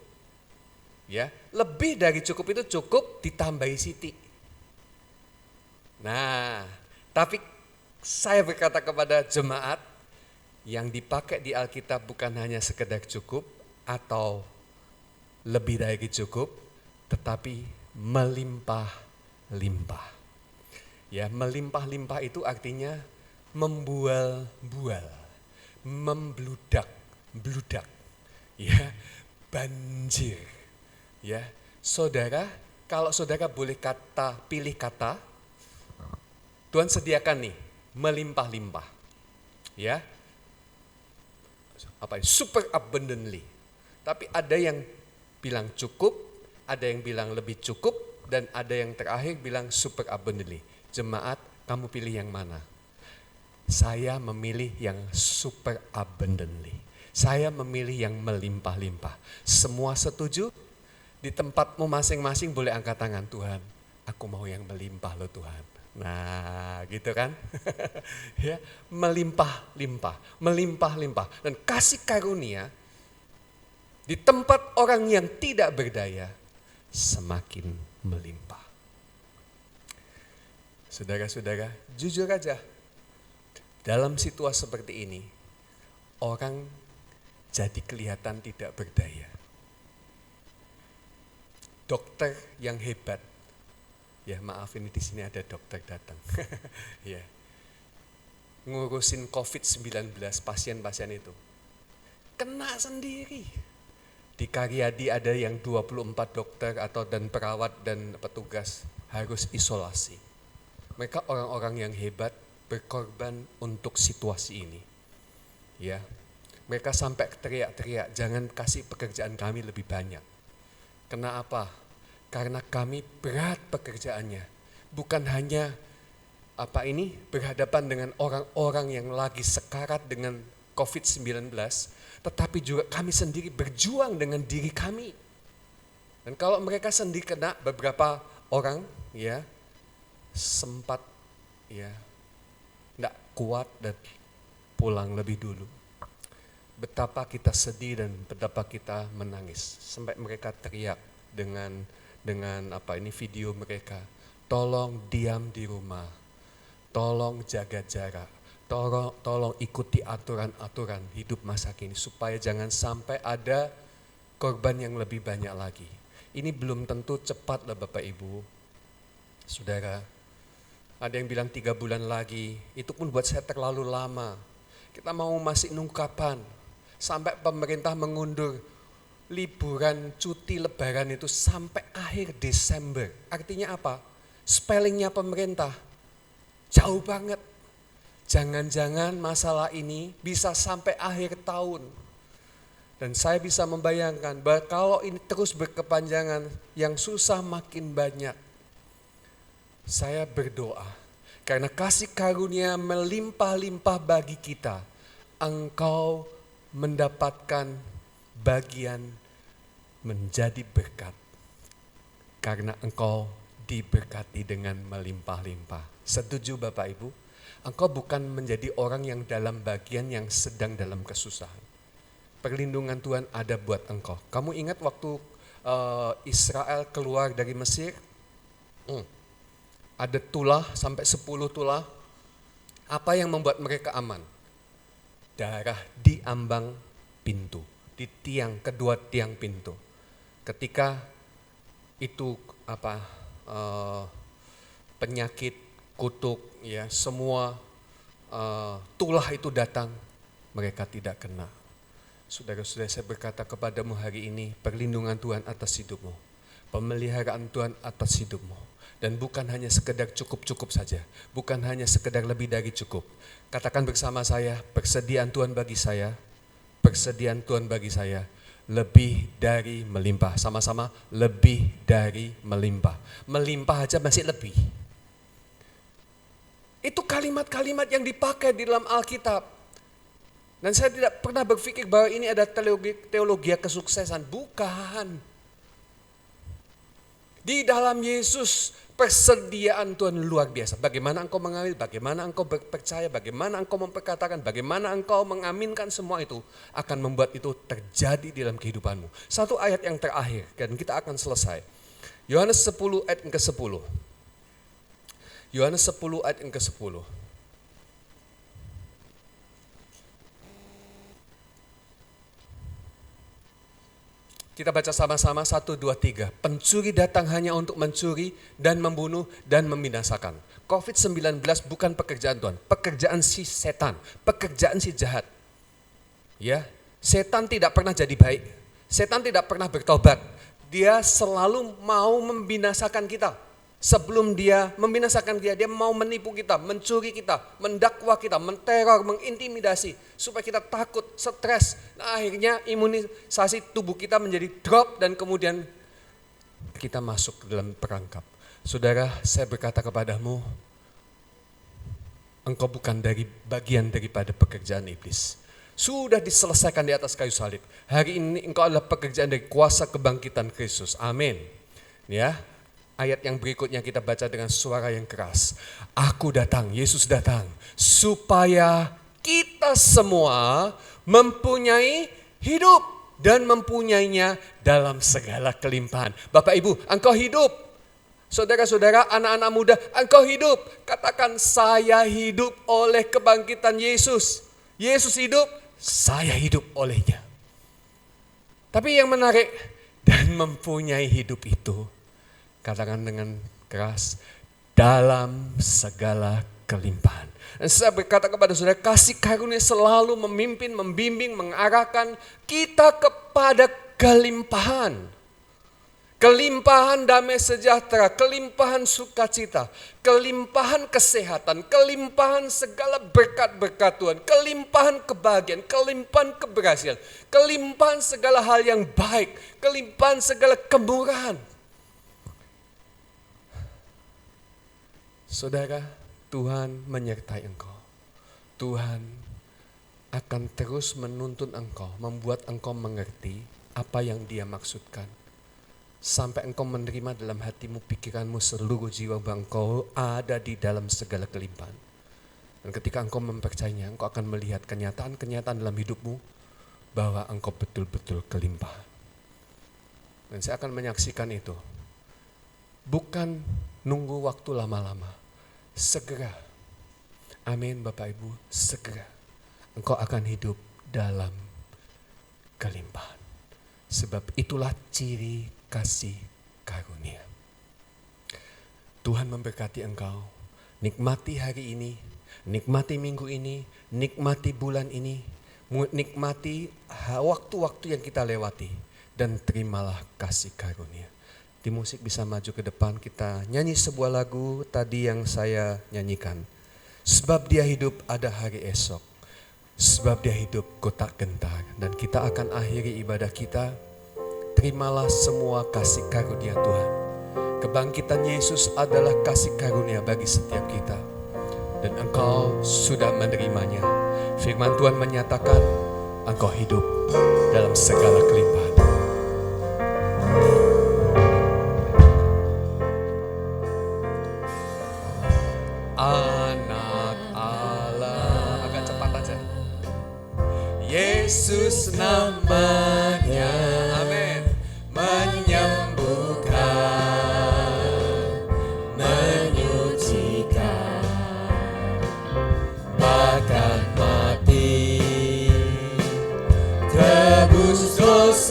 Ya, lebih dari cukup itu cukup ditambahi siti. Nah, tapi saya berkata kepada jemaat, yang dipakai di Alkitab bukan hanya sekedar cukup atau lebih dari cukup, tetapi melimpah-limpah. Ya, melimpah-limpah itu artinya membual-bual, membludak-bludak, ya, banjir. Ya, saudara, kalau saudara boleh pilih kata, Tuhan sediakan nih, melimpah-limpah. Ya. Super abundantly. Tapi ada yang bilang cukup, ada yang bilang lebih cukup, dan ada yang terakhir bilang super abundantly. Jemaat, kamu pilih yang mana? Saya memilih yang super abundantly. Saya memilih yang melimpah-limpah. Semua setuju? Di tempatmu masing-masing boleh angkat tangan, Tuhan, aku mau yang melimpah loh Tuhan. Nah, gitu kan? Ya, melimpah-limpah, melimpah-limpah. Dan kasih karunia di tempat orang yang tidak berdaya semakin melimpah. Saudara-saudara, jujur aja, dalam situasi seperti ini, orang jadi kelihatan tidak berdaya. Dokter yang hebat, ya maaf ini di sini ada dokter datang, ya, ngurusin COVID-19 pasien-pasien itu, kena sendiri. Di Karyadi ada yang 24 dokter dan perawat dan petugas harus isolasi. Mereka orang-orang yang hebat berkorban untuk situasi ini. Ya, mereka sampai teriak-teriak, jangan kasih pekerjaan kami lebih banyak. Kenapa? Karena kami berat pekerjaannya. Bukan hanya berhadapan dengan orang-orang yang lagi sekarat dengan COVID-19, tetapi juga kami sendiri berjuang dengan diri kami. Dan kalau mereka sendiri kena, beberapa orang ya sempat ya enggak kuat dan pulang lebih dulu. Betapa kita sedih dan betapa kita menangis sampai mereka teriak dengan video mereka, tolong diam di rumah, tolong jaga jarak, tolong ikuti aturan-aturan hidup masa kini supaya jangan sampai ada korban yang lebih banyak lagi. Ini belum tentu cepat lah Bapak Ibu, Saudara. Ada yang bilang 3 bulan lagi, itu pun buat saya terlalu lama. Kita mau masih nunggu kapan? Sampai pemerintah mengundur liburan cuti lebaran itu sampai akhir Desember. Artinya apa? Spellingnya pemerintah jauh banget. Jangan-jangan masalah ini bisa sampai akhir tahun. Dan saya bisa membayangkan bahwa kalau ini terus berkepanjangan, yang susah makin banyak. Saya berdoa, karena kasih karunia melimpah-limpah bagi kita, engkau mendapatkan bagian menjadi berkat. Karena engkau diberkati dengan melimpah-limpah. Setuju Bapak Ibu? Engkau bukan menjadi orang yang dalam bagian yang sedang dalam kesusahan. Perlindungan Tuhan ada buat engkau. Kamu ingat waktu Israel keluar dari Mesir? Ada tulah sampai 10 tulah. Apa yang membuat mereka aman? Darah di ambang pintu, di kedua tiang pintu. Ketika itu penyakit, kutuk, ya semua tulah itu datang, mereka tidak kena. Saudara-saudara, saya berkata kepadamu hari ini, perlindungan Tuhan atas hidupmu, pemeliharaan Tuhan atas hidupmu. Dan bukan hanya sekedar cukup-cukup saja, bukan hanya sekedar lebih dari cukup. Katakan bersama saya, persediaan Tuhan bagi saya, persediaan Tuhan bagi saya, lebih dari melimpah. Sama-sama, lebih dari melimpah. Melimpah aja masih lebih. Itu kalimat-kalimat yang dipakai di dalam Alkitab. Dan saya tidak pernah berpikir bahwa ini ada teologi kesuksesan. Bukan. Di dalam Yesus persediaan Tuhan luar biasa. Bagaimana engkau mengambil, bagaimana engkau percaya, bagaimana engkau memperkatakan, bagaimana engkau mengaminkan, semua itu akan membuat itu terjadi dalam kehidupanmu. Satu ayat yang terakhir dan kita akan selesai. Yohanes 10 ayat yang ke-10. Yohanes 10 ayat yang ke-10. Kita baca sama-sama 1, 2, 3. Pencuri datang hanya untuk mencuri dan membunuh dan membinasakan. COVID-19 bukan pekerjaan Tuhan, pekerjaan si setan, pekerjaan si jahat. Ya, setan tidak pernah jadi baik. Setan tidak pernah bertobat. Dia selalu mau membinasakan kita. Sebelum dia membinasakan dia mau menipu kita, mencuri kita, mendakwa kita, menteror, mengintimidasi. Supaya kita takut, stres. Nah, akhirnya imunisasi tubuh kita menjadi drop dan kemudian kita masuk ke dalam perangkap. Saudara, saya berkata kepadamu, engkau bukan dari bagian daripada pekerjaan iblis. Sudah diselesaikan di atas kayu salib. Hari ini engkau adalah pekerjaan dari kuasa kebangkitan Kristus. Amin. Ya. Ayat yang berikutnya kita baca dengan suara yang keras. Aku datang, Yesus datang, supaya kita semua mempunyai hidup dan mempunyainya dalam segala kelimpahan. Bapak Ibu, engkau hidup. Saudara-saudara, anak-anak muda, engkau hidup. Katakan, saya hidup oleh kebangkitan Yesus. Yesus hidup, saya hidup olehnya. Tapi yang menarik, dan mempunyai hidup itu, katakan dengan keras, dalam segala kelimpahan. Dan saya berkata kepada saudara, kasih karunia selalu memimpin, membimbing, mengarahkan kita kepada kelimpahan. Kelimpahan damai sejahtera, kelimpahan sukacita, kelimpahan kesehatan, kelimpahan segala berkat-berkat Tuhan, kelimpahan kebahagiaan, kelimpahan keberhasilan, kelimpahan segala hal yang baik, kelimpahan segala kemurahan. Saudara, Tuhan menyertai engkau. Tuhan akan terus menuntun engkau, membuat engkau mengerti apa yang Dia maksudkan. Sampai engkau menerima dalam hatimu, pikiranmu, seluruh jiwa bahwa engkau ada di dalam segala kelimpahan. Dan ketika engkau mempercayainya, engkau akan melihat kenyataan-kenyataan dalam hidupmu bahwa engkau betul-betul kelimpahan. Dan saya akan menyaksikan itu. Bukan nunggu waktu lama-lama. Segera. Amin Bapak Ibu, segera. Engkau akan hidup dalam kelimpahan. Sebab itulah ciri kasih karunia. Tuhan memberkati engkau. Nikmati hari ini, nikmati minggu ini, nikmati bulan ini, nikmati waktu-waktu yang kita lewati. Dan terimalah kasih karunia. Tim musik bisa maju ke depan, kita nyanyi sebuah lagu tadi yang saya nyanyikan. Sebab Dia hidup ada hari esok. Sebab Dia hidup kau tak gentar. Dan kita akan akhiri ibadah kita. Terimalah semua kasih karunia Tuhan. Kebangkitan Yesus adalah kasih karunia bagi setiap kita. Dan engkau sudah menerimanya. Firman Tuhan menyatakan engkau hidup dalam segala kelimpahan. Anak Allah, agak cepat aja. Yesus namanya, amin. Menyembuhkan, menyucikan, bahkan mati, tebus dosa.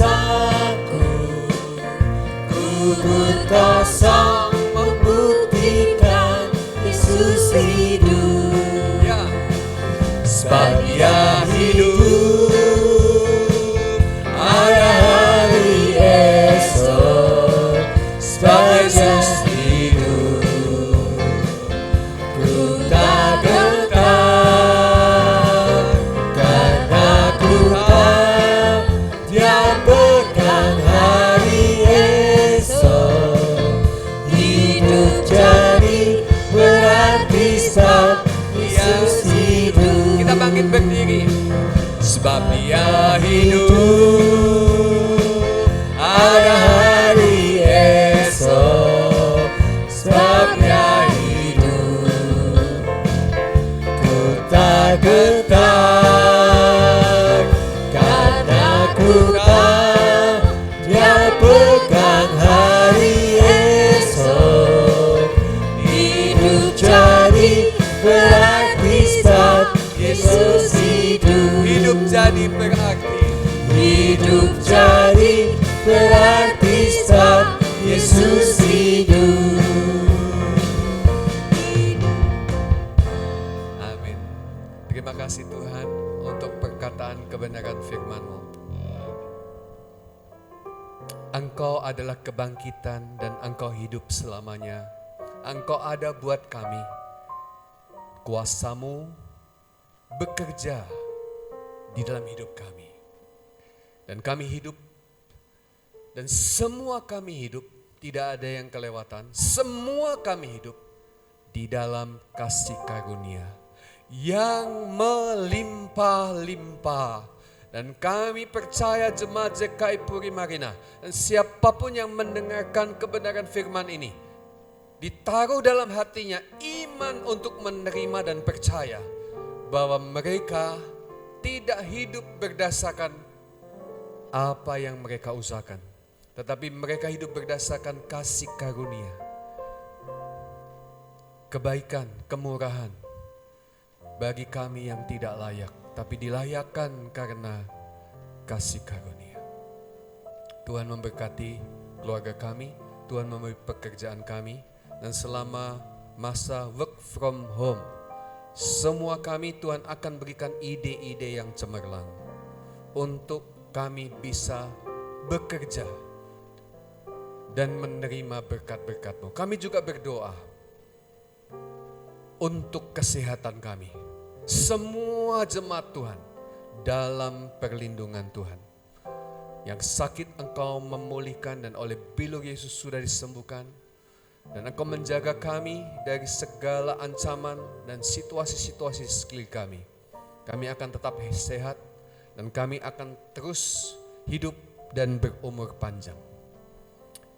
berarti saat Yesus hidup. Amin. Terima kasih Tuhan untuk perkataan kebenaran firman-Mu. Engkau adalah kebangkitan dan Engkau hidup selamanya. Engkau ada buat kami. Kuasa-Mu bekerja di dalam hidup kami. Dan kami hidup, dan semua kami hidup, tidak ada yang kelewatan. Semua kami hidup di dalam kasih karunia yang melimpah-limpah. Dan kami percaya jemaat GKI Puri Marina dan siapapun yang mendengarkan kebenaran firman ini, ditaruh dalam hatinya iman untuk menerima dan percaya bahwa mereka tidak hidup berdasarkan apa yang mereka usahakan, tetapi mereka hidup berdasarkan kasih karunia, kebaikan, kemurahan bagi kami yang tidak layak, tapi dilayakkan karena kasih karunia. Tuhan memberkati keluarga kami, Tuhan memberkati pekerjaan kami, dan selama masa work from home, semua kami Tuhan akan berikan ide-ide yang cemerlang untuk kami bisa bekerja dan menerima berkat-berkat-Mu. Kami juga berdoa untuk kesehatan kami. Semua jemaat Tuhan dalam perlindungan Tuhan. Yang sakit Engkau memulihkan dan oleh bilur Yesus sudah disembuhkan. Dan Engkau menjaga kami dari segala ancaman dan situasi-situasi di sekeliling kami. Kami akan tetap sehat dan kami akan terus hidup dan berumur panjang.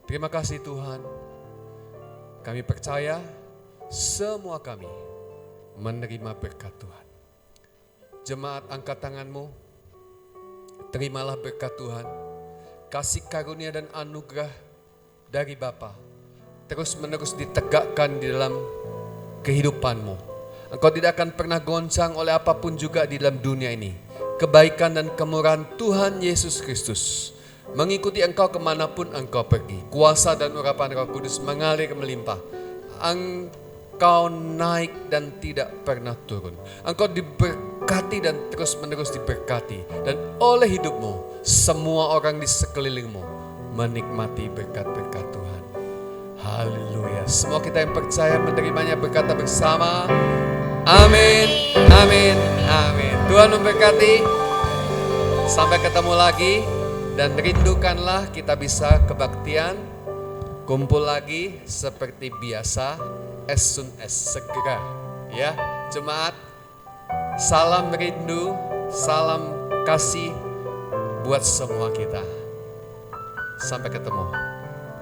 Terima kasih Tuhan. Kami percaya semua kami menerima berkat Tuhan. Jemaat, angkat tanganmu. Terimalah berkat Tuhan. Kasih karunia dan anugerah dari Bapa terus menerus ditegakkan di dalam kehidupanmu. Engkau tidak akan pernah goncang oleh apapun juga di dalam dunia ini. Kebaikan dan kemurahan Tuhan Yesus Kristus mengikuti engkau kemanapun engkau pergi. Kuasa dan urapan Roh Kudus mengalir melimpah. Engkau naik dan tidak pernah turun. Engkau diberkati dan terus menerus diberkati. Dan oleh hidupmu, semua orang di sekelilingmu menikmati berkat-berkat Tuhan. Haleluya. Semua kita yang percaya menerimanya berkata bersama, amin, amin, amin. Tuhan memberkati. Sampai ketemu lagi. Dan rindukanlah kita bisa kebaktian, kumpul lagi seperti biasa, as soon as, segera. Ya, jemaat, salam rindu, salam kasih buat semua kita. Sampai ketemu.